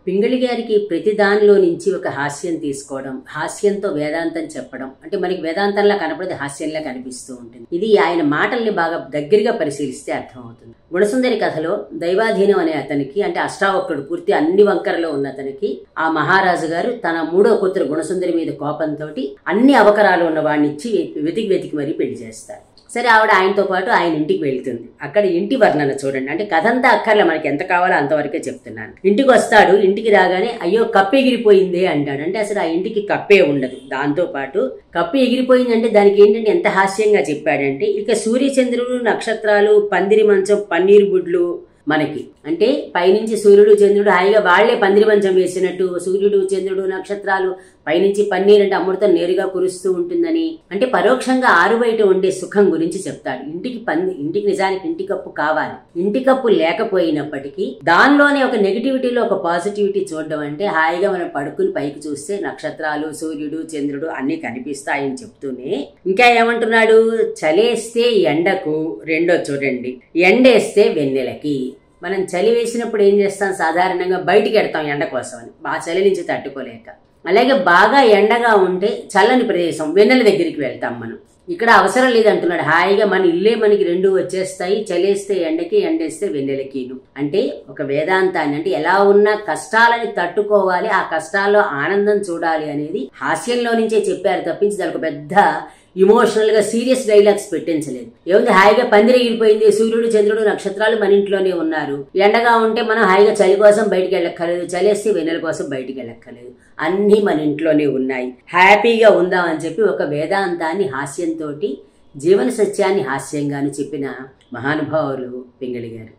పింగళి గారికి ప్రతి దానిలో నుంచి ఒక హాస్యం తీసుకోవడం, హాస్యంతో వేదాంతం చెప్పడం, అంటే మనకి వేదాంతంలా కనపడదు, హాస్యంలా కనిపిస్తూ ఉంటుంది. ఇది ఆయన మాటల్ని బాగా దగ్గరగా పరిశీలిస్తే అర్థమవుతుంది. గుణసుందరి కథలో దైవాధీనం అనే అతనికి, అంటే అష్టావక్రుడు పూర్తి అన్ని వంకరలో ఉన్న అతనికి ఆ మహారాజు గారు తన మూడో కూతురు గుణసుందరి మీద కోపంతో అన్ని అవకరాలు ఉన్న వాడిని ఇచ్చి వెతికి మరీ పెళ్లి చేస్తారు. సరే, ఆవిడ ఆయనతో పాటు ఆయన ఇంటికి వెళ్తుంది. అక్కడ ఇంటి వర్ణన చూడండి. అంటే కథంతా అక్కర్లే, మనకి ఎంత కావాలో అంతవరకే చెప్తున్నాను. ఇంటికి వస్తాడు. ఇంటికి రాగానే అయ్యో కప్పు ఎగిరిపోయిందే అంటాడు. అంటే అసలు ఆ ఇంటికి కప్పే ఉండదు. దాంతో పాటు కప్పు ఎగిరిపోయిందంటే దానికి ఏంటంటే ఎంత హాస్యంగా చెప్పాడంటే, ఇక సూర్యచంద్రుడు, నక్షత్రాలు, పందిరి మంచం, పన్నీరు బుడ్లు మనకి, అంటే పైనుంచి సూర్యుడు చంద్రుడు హాయిగా వాళ్లే పందిరి మంచం వేసినట్టు, సూర్యుడు చంద్రుడు నక్షత్రాలు పైనుంచి పన్నీరు అంటే అమృతం నేరుగా కురుస్తూ ఉంటుందని, అంటే పరోక్షంగా ఆరు బయట ఉండే సుఖం గురించి చెప్తాడు. ఇంటికి నిజానికి ఇంటి కప్పు కావాలి. ఇంటి కప్పు లేకపోయినప్పటికీ దానిలోనే ఒక నెగిటివిటీలో ఒక పాజిటివిటీ చూడడం, అంటే హాయిగా మనం పడుకుని పైకి చూస్తే నక్షత్రాలు, సూర్యుడు, చంద్రుడు అన్ని కనిపిస్తాయని చెప్తూనే ఇంకా ఏమంటున్నాడు, చలేస్తే ఎండకు, రెండో చూడండి, ఎండేస్తే వెన్నెలకి. మనం చలి వేసినప్పుడు ఏం చేస్తాం, సాధారణంగా బయటికి వెడతాం ఎండ కోసం అని, ఆ చలి నుంచి తట్టుకోలేక. అలాగే బాగా ఎండగా ఉంటే చల్లని ప్రదేశం వెన్నెల దగ్గరికి వెళ్తాం మనం. ఇక్కడ అవసరం లేదంటున్నాడు, హాయిగా మన ఇల్లే మనకి రెండు వచ్చేస్తాయి, చలేస్తే ఎండకి, ఎండేస్తే వెన్నెలకిను. అంటే ఒక వేదాంతాన్ని, అంటే ఎలా ఉన్నా కష్టాలని తట్టుకోవాలి, ఆ కష్టాల్లో ఆనందం చూడాలి అనేది హాస్యంలో నుంచే చెప్పారు తప్పించి దానికి పెద్ద ఇమోషనల్ గా సీరియస్ డైలాగ్స్ పెట్టించలేదు. ఏముంది, హాయిగా పందిరి ఎగిరిపోయింది, సూర్యుడు చంద్రుడు నక్షత్రాలు మన ఇంట్లోనే ఉన్నారు. ఎండగా ఉంటే మనం హాయిగా చలి కోసం బయటికి వెళ్ళక్కర్లేదు, చలేస్తే వెన్నెల కోసం బయటికి వెళ్ళక్కర్లేదు, అన్నీ మన ఇంట్లోనే ఉన్నాయి, హ్యాపీగా ఉందాం అని చెప్పి ఒక వేదాంతాన్ని హాస్యంతో, జీవన సత్యాన్ని హాస్యంగాను చెప్పిన మహానుభావులు పింగళి గారు.